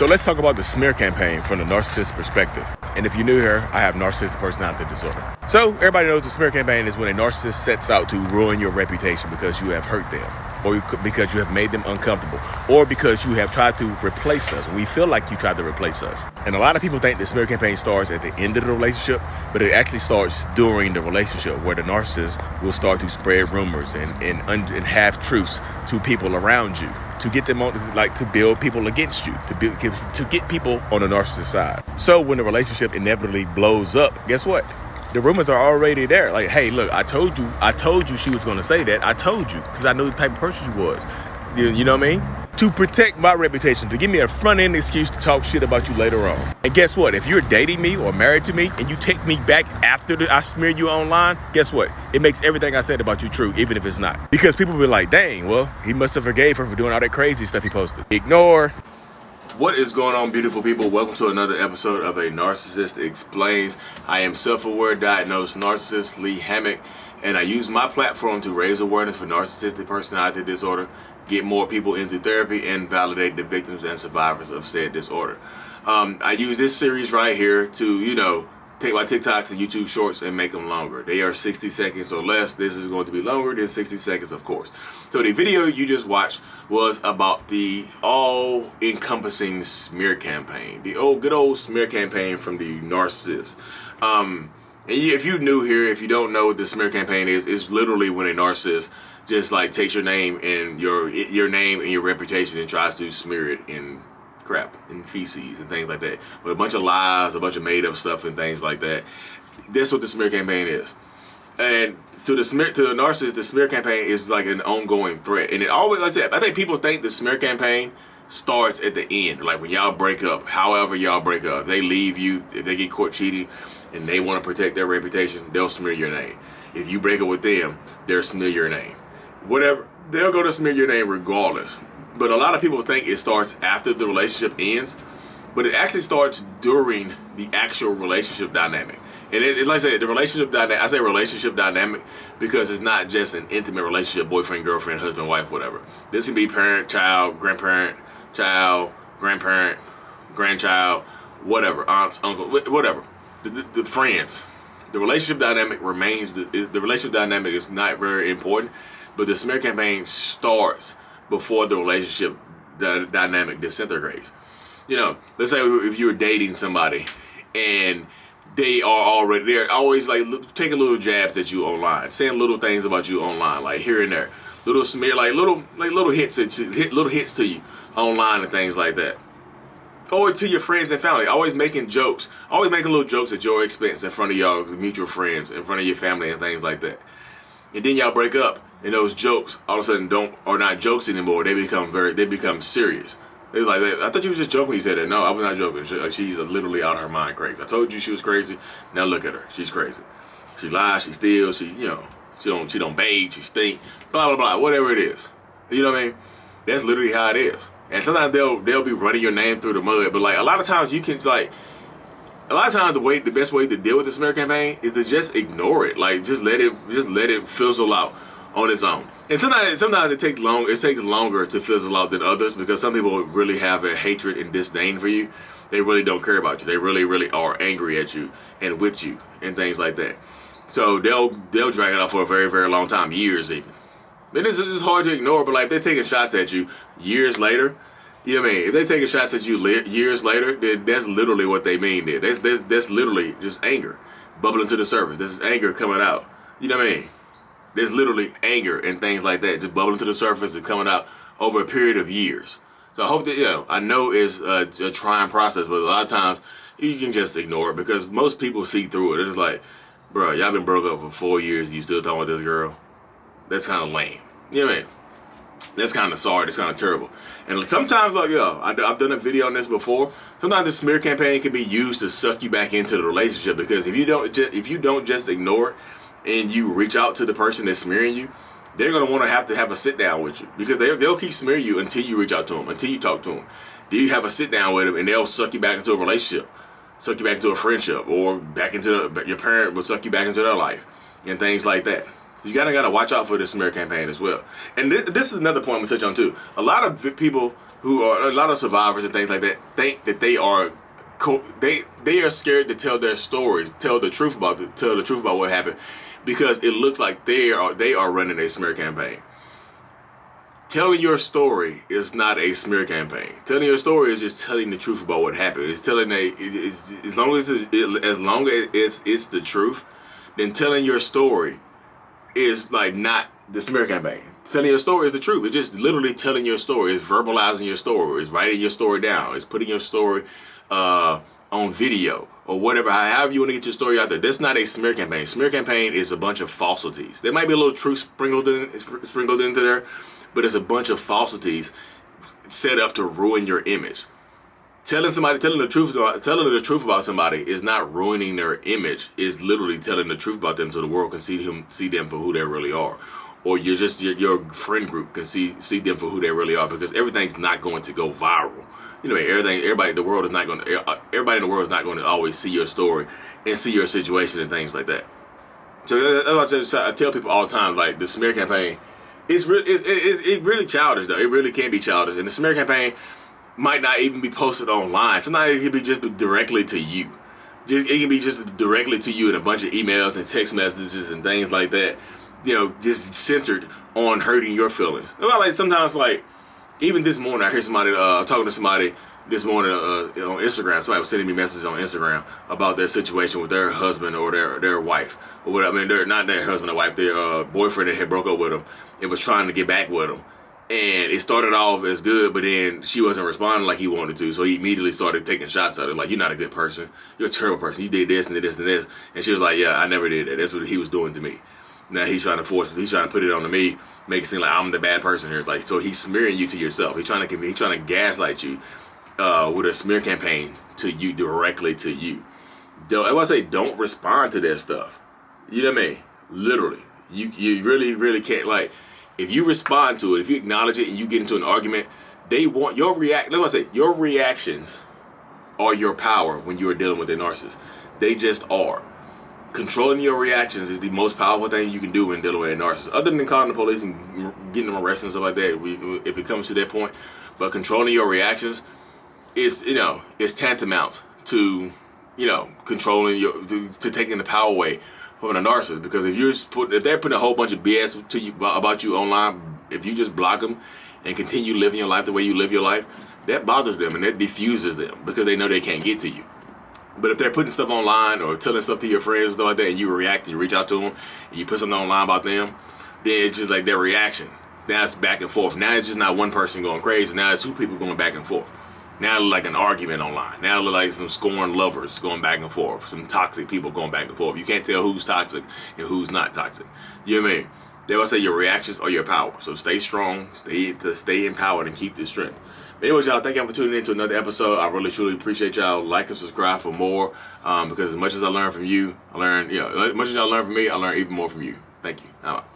So let's talk about the smear campaign from the narcissist perspective. And if you're new here, I have narcissistic personality disorder. So everybody knows the smear campaign is when a narcissist sets out to ruin your reputation because you have hurt them, or because you have made them uncomfortable, or because you have tried to replace us. We feel like you tried to replace us. And a lot of people think the smear campaign starts at the end of the relationship, but it actually starts during the relationship, where the narcissist will start to spread rumors and half-truths to people around you, to get them on, like, to build people against you, to get people on the narcissist side. So when the relationship inevitably blows up, guess what? The rumors are already there. Like, hey, look, I told you she was going to say that. I told you, because I knew the type of person she was. You know what I mean? To protect my reputation, to give me a front-end excuse to talk shit about you later on. And guess what? If you're dating me or married to me and you take me back after I smear you online, guess what? It makes everything I said about you true, even if it's not. Because people be like, dang, well, he must have forgave her for doing all that crazy stuff he posted. Ignore. What is going on, beautiful people? Welcome to another episode of A Narcissist Explains. I am self-aware diagnosed narcissist Lee Hammock, and I use my platform to raise awareness for narcissistic personality disorder, get more people into therapy, and validate the victims and survivors of said disorder. I use this series right here to, take my TikToks and YouTube shorts and make them longer. They are 60 seconds or less. This is going to be longer than 60 seconds, of course. So the video you just watched was about the all-encompassing smear campaign, the good old smear campaign from the narcissist. And if you're new here, if you don't know what the smear campaign is, it's literally when a narcissist just like takes your name and your name and your reputation and tries to smear it in crap and feces and things like that, with a bunch of lies, a bunch of made up stuff and things like that. That's what the smear campaign is. And to the narcissist, the smear campaign is like an ongoing threat. And it always, like I said, I think people think the smear campaign starts at the end, like when y'all break up. However y'all break up, if they leave you, if they get caught cheating and they want to protect their reputation, they'll smear your name. If you break up with them, they'll smear your name. Whatever, they'll go to smear your name regardless. But a lot of people think it starts after the relationship ends, but it actually starts during the actual relationship dynamic. And it's like I said, the relationship dynamic, I say relationship dynamic because it's not just an intimate relationship, boyfriend, girlfriend, husband, wife, whatever. This can be parent, child, grandparent, child, grandparent, grandchild, whatever, aunts, uncle, whatever. The friends. The relationship dynamic remains, the relationship dynamic is not very important, but the smear campaign starts before the relationship dynamic disintegrates. Let's say if you're dating somebody and they're always like taking little jabs at you online, saying little things about you online, like here and there, little smear, like little hits to you online and things like that. Or to your friends and family, always making little jokes at your expense in front of y'all mutual friends, in front of your family and things like that. And then y'all break up, and those jokes all of a sudden are not jokes anymore. They become serious. They're like, I thought you was just joking when you said that. No, I was not joking. She's literally out of her mind crazy. I told you she was crazy. Now look at her. She's crazy. She lies. She steals. She don't bathe. She stink. Blah blah blah. Whatever it is. You know what I mean? That's literally how it is. And sometimes they'll be running your name through the mud. But like a lot of times the best way to deal with the smear campaign is to just ignore it. Like just let it fizzle out on its own. And sometimes it takes longer to fizzle out than others, because some people really have a hatred and disdain for you. They really don't care about you. They really, really are angry at you and with you and things like that. So they'll drag it out for a very, very long time, years even. And this is hard to ignore, but like if they're taking shots at you years later, you know what I mean? If they're taking shots at you years later, then that's literally what they mean there. That's literally just anger bubbling to the surface. This is anger coming out. You know what I mean? There's literally anger and things like that just bubbling to the surface and coming out over a period of years. So I hope that, I know it's a trying process, but a lot of times you can just ignore it because most people see through it. It's like, bro, y'all been broke up for 4 years, you still talking with this girl? That's kind of lame. You know what I mean? That's kind of sorry. That's kind of terrible. And sometimes, like, I've done a video on this before. Sometimes the smear campaign can be used to suck you back into the relationship, because if you don't just ignore it and you reach out to the person that's smearing you, they're going to want to have a sit down with you, because they'll keep smearing you until you reach out to them, until you talk to them. Then you have a sit down with them and they'll suck you back into a relationship, suck you back into a friendship, or back into your parent will suck you back into their life and things like that. So you gotta watch out for the smear campaign as well. And this is another point I'm gonna touch on too. A lot of people who are a lot of survivors and things like that, think that they are scared to tell their stories, tell the truth about what happened, because it looks like they are running a smear campaign. Telling your story is not a smear campaign. Telling your story is just telling the truth about what happened. It's telling as long as it's the truth, then telling your story is like not the smear campaign. Telling your story is the truth. It's just literally telling your story. It's verbalizing your story. It's writing your story down. It's putting your story on video or whatever. However you want to get your story out there. That's not a smear campaign. Smear campaign is a bunch of falsities. There might be a little truth sprinkled into there, but it's a bunch of falsities set up to ruin your image. Telling the truth about somebody is not ruining their image. It's literally telling the truth about them so the world can see them for who they really are. Or your friend group can see them for who they really are, because everything's not going to go viral. You know, everybody in the world is not going to always see your story and see your situation and things like that. So I tell people all the time, like, the smear campaign it's really childish, though. It really can be childish, and the smear campaign might not even be posted online. Sometimes it can be just directly to you. It can be just directly to you in a bunch of emails and text messages and things like that. You know, just centered on hurting your feelings. Like sometimes, like even this morning, I hear somebody talking to somebody this morning on Instagram. Somebody was sending me messages on Instagram about their situation with their husband or their wife or whatever. I mean, they're not their husband or wife. Their boyfriend that had broke up with them and was trying to get back with them. And it started off as good, but then she wasn't responding like he wanted to. So he immediately started taking shots at her, like, you're not a good person. You're a terrible person. You did this and this and this. And she was like, yeah, I never did that. That's what he was doing to me. Now he's trying to put it on to me, make it seem like I'm the bad person here. It's like, so he's smearing you to yourself. He's trying to gaslight you with a smear campaign to you, directly to you. I want to say, don't respond to that stuff. You know what I mean? Literally, you really, really can't. Like, if you respond to it, if you acknowledge it and you get into an argument, they want your your reactions are your power when you are dealing with a narcissist. They just are. Controlling your reactions is the most powerful thing you can do when dealing with a narcissist. Other than calling the police and getting them arrested and stuff like that, if it comes to that point. But controlling your reactions is, is tantamount to, controlling to taking the power away from a narcissist. Because if they're putting a whole bunch of BS to you about you online, if you just block them and continue living your life the way you live your life, that bothers them and that diffuses them because they know they can't get to you. But if they're putting stuff online or telling stuff to your friends and stuff like that, and you react and you reach out to them and you put something online about them, then it's just like their reaction. Now it's back and forth. Now it's just not one person going crazy. Now it's two people going back and forth. Now it look like an argument online. Now it look like some scorned lovers going back and forth. Some toxic people going back and forth. You can't tell who's toxic and who's not toxic. You know what I mean? They will say your reactions are your power. So stay strong, stay empowered, and keep this strength. But anyways, y'all, thank y'all for tuning in to another episode. I really, truly appreciate y'all. Like and subscribe for more. Because as much as I learn from you, as much as y'all learn from me, I learn even more from you. Thank you. I'm out.